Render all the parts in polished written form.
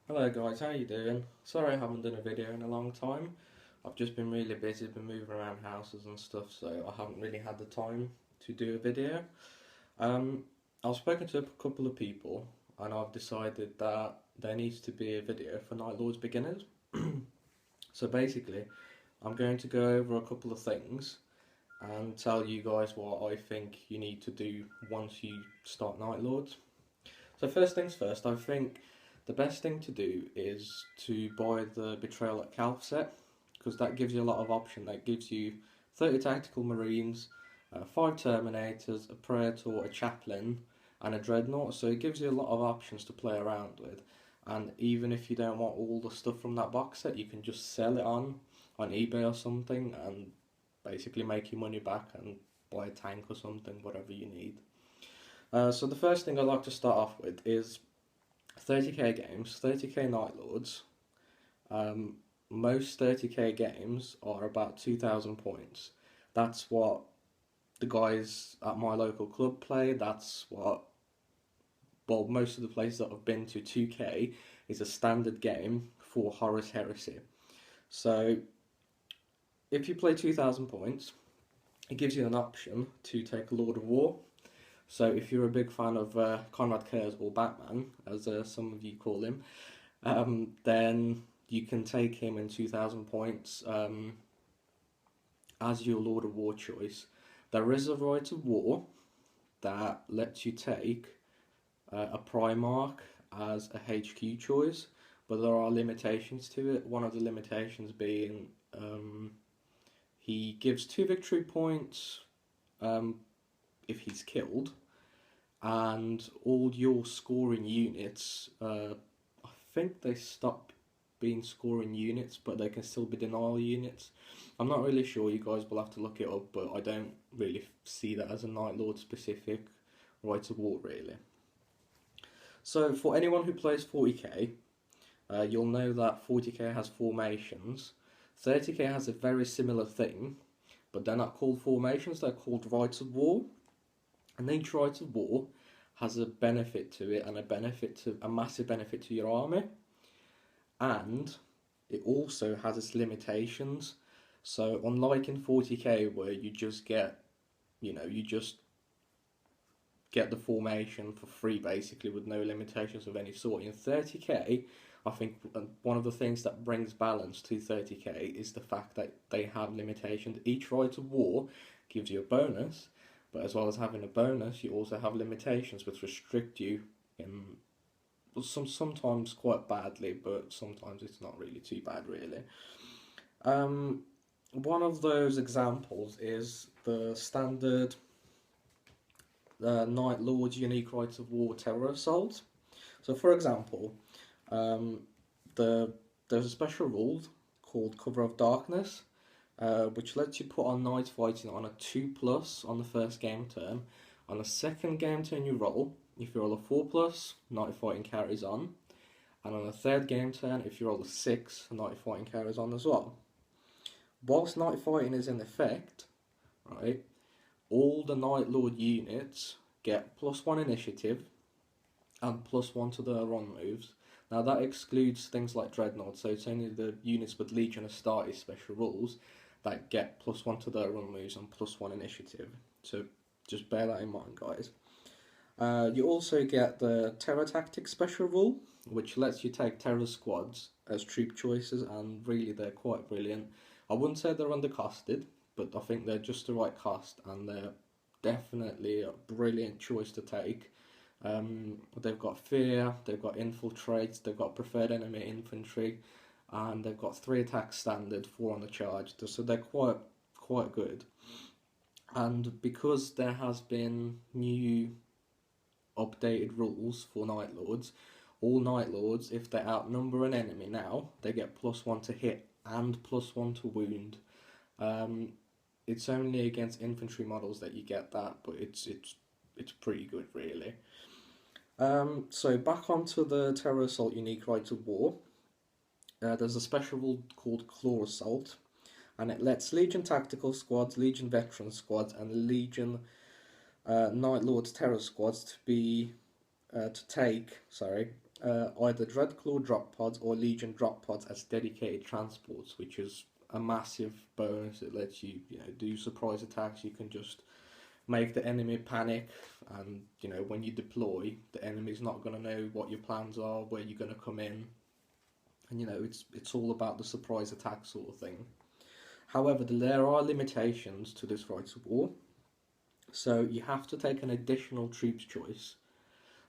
Hello guys, how you doing? Sorry I haven't done a video in a long time. I've just been really busy, been moving around houses and stuff, so I haven't really had the time to do a video. Um, I've spoken to a couple of people and I've decided that there needs to be a video for Night Lords beginners. So basically, I'm going to go over a couple of things and tell you guys what I think you need to do once you start Night Lords. So first things first, I think the best thing to do is to buy the Betrayal at Calf set, because that gives you a lot of option. That gives you 30 Tactical Marines, 5 Terminators, a Praetor, a Chaplain, and a Dreadnought. So it gives you a lot of options to play around with. And even if you don't want all the stuff from that box set, you can just sell it on eBay or something and basically make your money back and buy a tank or something, whatever you need. So the first thing I'd like to start off with is 30k games, 30k Night Lords. Most 30k games are about 2,000 points. That's what the guys at my local club play. That's what, well, most of the places that I've been to, 2k is a standard game for Horus Heresy. So if you play 2,000 points, it gives you an option to take a Lord of War. So if you're a big fan of Conrad Kurz, or Batman, as some of you call him, then you can take him in 2,000 points as your Lord of War choice. There is a Right of War that lets you take a Primarch as a HQ choice, but there are limitations to it. One of the limitations being he gives 2 victory points if he's killed, and all your scoring units, I think they stop being scoring units, but they can still be denial units. I'm not really sure, you guys will have to look it up, but I don't really see that as a Night Lord specific Right of War really. So for anyone who plays 40k, you'll know that 40k has formations. 30k has a very similar thing, but they're not called formations, they're called Rights of War. And each Right of War has a benefit to it, and a massive benefit to your army. And it also has its limitations. So unlike in 40k where you just get the formation for free basically with no limitations of any sort, in 30k I think one of the things that brings balance to 30k is the fact that they have limitations. Each Right of War gives you a bonus, but as well as having a bonus, you also have limitations which restrict you in sometimes quite badly, but sometimes it's not really too bad really. One of those examples is the standard Night Lord's Unique Rights of War Terror Assault. So for example, there's a special rule called Cover of Darkness, which lets you put on Night Fighting on a 2+ on the first game turn. On the second game turn you roll, if you roll a 4+, Night Fighting carries on. And on the third game turn, if you roll a 6, Night Fighting carries on as well. Whilst Night Fighting is in effect, right, all the Night Lord units get +1 initiative and +1 to their run moves. Now that excludes things like Dreadnought, so it's only the units with Legion Astartes special rules that get +1 to their run moves and +1 initiative. So just bear that in mind, guys. You also get the Terror Tactics special rule, which lets you take terror squads as troop choices, and really they're quite brilliant. I wouldn't say they're undercosted, but I think they're just the right cost, and they're definitely a brilliant choice to take. They've got Fear, they've got Infiltrate, they've got Preferred Enemy Infantry, and they've got 3 attacks standard, 4 on the charge, so they're quite good. And because there has been new updated rules for Night Lords, all Night Lords, if they outnumber an enemy now, they get +1 to hit and +1 to wound. It's only against infantry models that you get that, but it's pretty good really. So back onto the Terror Assault Unique Right of War. There's a special rule called Claw Assault, and it lets Legion Tactical Squads, Legion Veteran Squads, and Legion Night Lords Terror Squads to take either Dreadclaw drop pods or Legion drop pods as dedicated transports, which is a massive bonus. It lets you, do surprise attacks. You can just make the enemy panic, and when you deploy, the enemy's not going to know what your plans are, where you're going to come in, and it's all about the surprise attack sort of thing. However, there are limitations to this Rites of War, so you have to take an additional troops choice.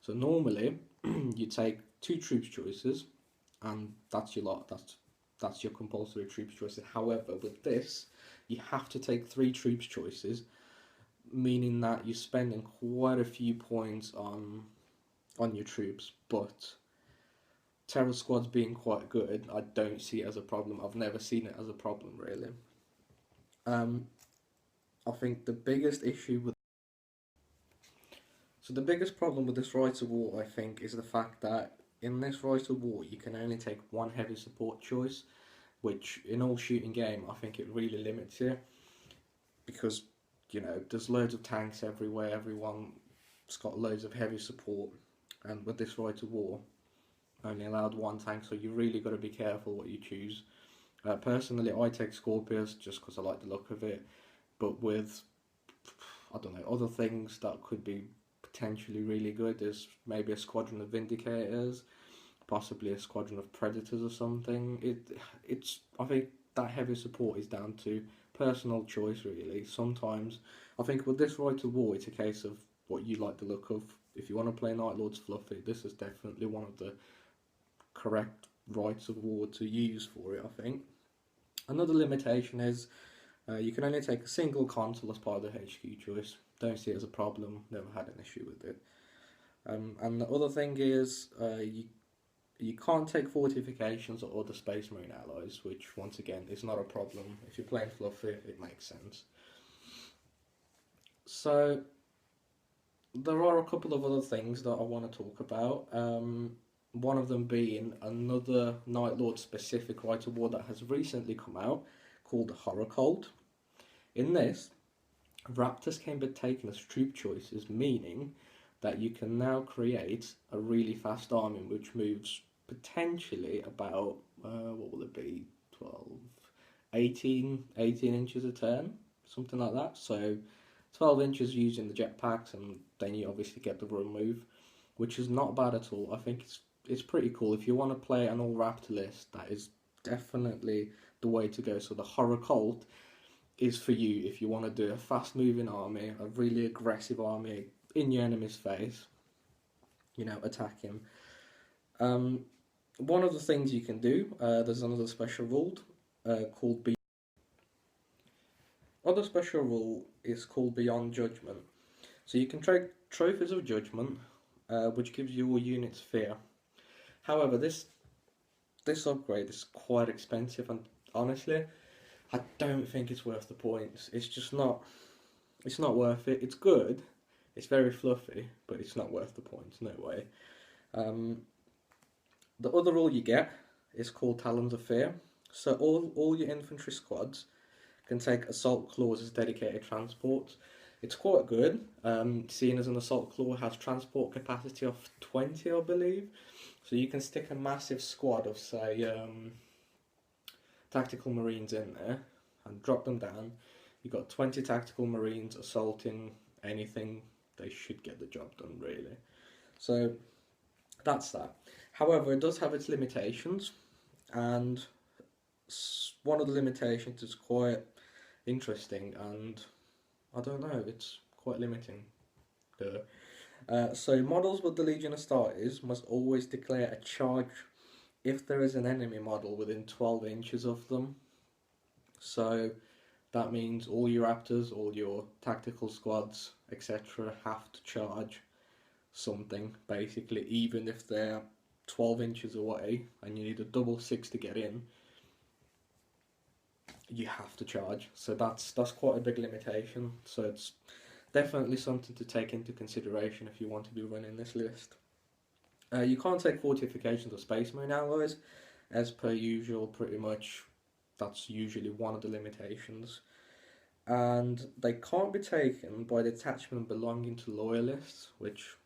So normally you take 2 troops choices, and that's your lot. That's your compulsory troops choices. However, with this, you have to take 3 troops choices, meaning that you're spending quite a few points on your troops. But Terror Squad's being quite good, I don't see it as a problem. I've never seen it as a problem, really. I think the biggest problem with this Rites of War, I think, is the fact that in this Rites of War you can only take 1 heavy support choice, which in all shooting game I think it really limits you, because there's loads of tanks everywhere, everyone's got loads of heavy support, and with this Rites of War only allowed 1 tank, so you really got to be careful what you choose. Personally, I take Scorpius just because I like the look of it, but with, I don't know, other things that could be potentially really good, there's maybe a squadron of Vindicators, possibly a squadron of Predators or something. I think that heavy support is down to personal choice, really. Sometimes I think with this Rites of War, it's a case of what you like the look of. If you want to play Night Lords fluffy, this is definitely one of the correct Rites of War to use for it, I think. Another limitation is you can only take a single console as part of the HQ choice. Don't see it as a problem, never had an issue with it. And the other thing is you can't take fortifications or other Space Marine allies, which once again is not a problem. If you're playing fluffy, it makes sense. So there are a couple of other things that I want to talk about. One of them being another Night Lord specific Rites of War that has recently come out, called Horror Cult. In this, Raptors can be taken as troop choices, meaning that you can now create a really fast army which moves potentially about, what will it be, 18 inches a turn, something like that. So 12 inches using the jetpacks, and then you obviously get the run move, which is not bad at all. I think it's pretty cool. If you want to play an all Raptor list, that is definitely the way to go. So the Horror Cult is for you if you want to do a fast moving army, a really aggressive army in your enemy's face, attack him. One of the things you can do, there's another special rule called Other special rule is called Beyond Judgment. So you can trade Trophies of Judgment, which gives your units fear. However, this upgrade is quite expensive, and honestly, I don't think it's worth the points. It's just not. It's not worth it. It's good. It's very fluffy, but it's not worth the points. No way. The other rule you get is called Talons of Fear. So all your infantry squads can take Assault Claws as dedicated transports. It's quite good, seeing as an Assault Claw has transport capacity of 20, I believe. So you can stick a massive squad of, say, Tactical Marines in there and drop them down. You've got 20 Tactical Marines assaulting anything. They should get the job done, really. So that's that. However, it does have its limitations, and one of the limitations is quite interesting, and I don't know, it's quite limiting. So models with the Legion of Astartes must always declare a charge if there is an enemy model within 12 inches of them. So that means all your Raptors, all your tactical squads, etc. have to charge something, basically, even if they're 12 inches away and you need a double 6 to get in. You have to charge, so that's quite a big limitation. So it's definitely something to take into consideration if you want to be running this list. You can't take fortifications or Space Marine alloys, as per usual. Pretty much, that's usually one of the limitations. And they can't be taken by detachment belonging to loyalists, which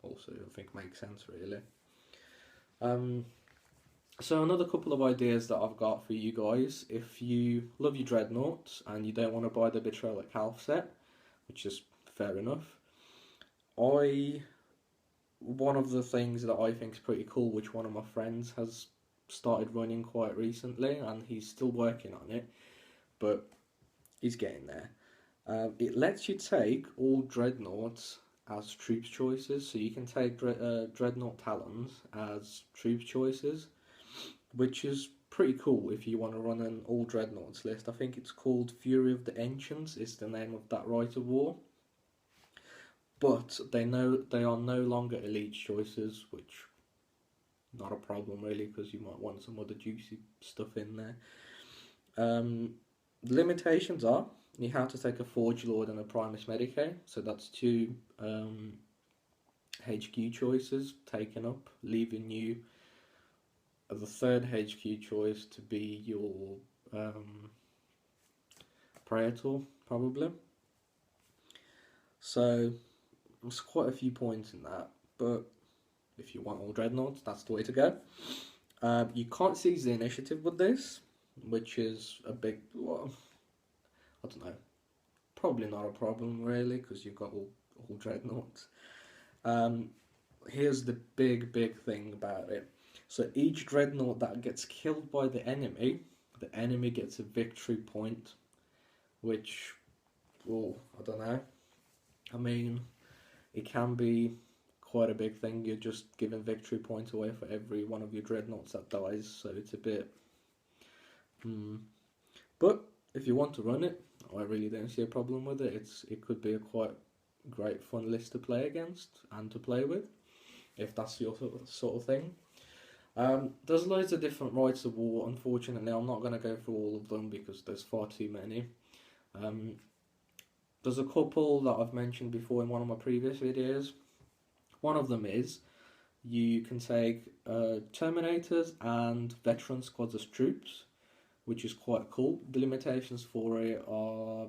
also I think makes sense, really. Um, so another couple of ideas that I've got for you guys. If you love your dreadnoughts and you don't want to buy the Betrayal at Calf set, which is fair enough, I one of the things that I think is pretty cool, which one of my friends has started running quite recently, and he's still working on it, but he's getting there. It lets you take all dreadnoughts as troops choices, so you can take dreadnought talons as troops choices, which is pretty cool if you want to run an all dreadnoughts list. I think it's called Fury of the Ancients is the name of that Rite of War. But they are no longer elite choices, which not a problem really, because you might want some other juicy stuff in there. The limitations are you have to take a Forge Lord and a Primus Medicae, so that's two HQ choices taken up, leaving you the third HQ choice to be your Praetor, probably. So there's quite a few points in that, but if you want all dreadnoughts, that's the way to go. You can't seize the initiative with this, which is a big, well, I don't know, probably not a problem really, because you've got all dreadnoughts. Here's the big thing about it. So each dreadnought that gets killed by the enemy gets a victory point, which, oh, I don't know. I mean, it can be quite a big thing. You're just giving victory points away for every one of your dreadnoughts that dies, so it's a bit... But if you want to run it, I really don't see a problem with it. It could be a quite great fun list to play against and to play with, if that's your sort of thing. There's loads of different rites of war. Unfortunately, I'm not going to go through all of them because there's far too many. There's a couple that I've mentioned before in one of my previous videos. One of them is you can take Terminators and Veteran Squads as troops, which is quite cool. The limitations for it are,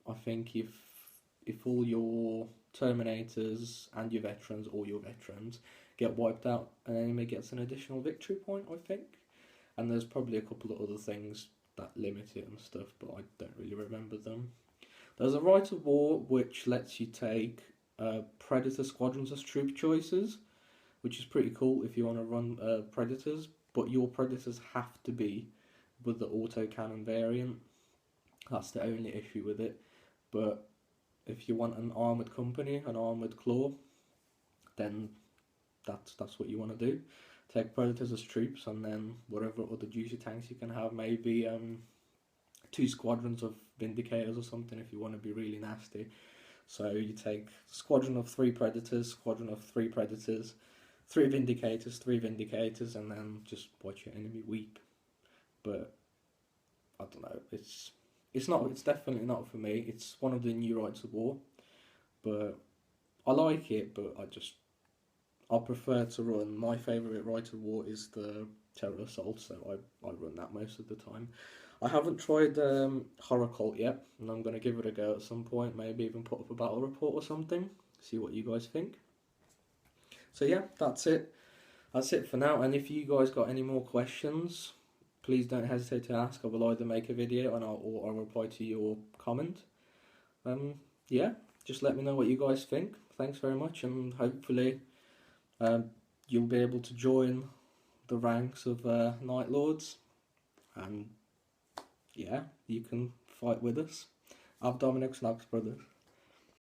I think, if all your Terminators and your Veterans, or your Veterans, get wiped out, an enemy gets an additional victory point, I think. And there's probably a couple of other things that limit it and stuff, but I don't really remember them. There's a Rite of War which lets you take Predator Squadrons as troop choices, which is pretty cool if you want to run Predators, but your Predators have to be with the autocannon variant. That's the only issue with it. But if you want an armoured company, an armoured claw, then that's what you want to do. Take Predators as troops, and then whatever other juicy tanks you can have, maybe 2 squadrons of Vindicators or something if you want to be really nasty. So you take squadron of 3 Predators, squadron of 3 Predators, 3 Vindicators, 3 Vindicators, and then just watch your enemy weep. But I don't know, it's definitely not for me. It's one of the new Rites of War, but I like it, but I prefer to run, my favourite Rite of War is the Terror Assault, so I run that most of the time. I haven't tried Horror Cult yet, and I'm going to give it a go at some point, maybe even put up a battle report or something, see what you guys think. So yeah, that's it. That's it for now, and if you guys got any more questions, please don't hesitate to ask. I will either make a video or I'll reply to your comment. Yeah, just let me know what you guys think. Thanks very much, and hopefully you'll be able to join the ranks of Night Lords, and yeah, you can fight with us. I'm Dominic Snuggs Brothers.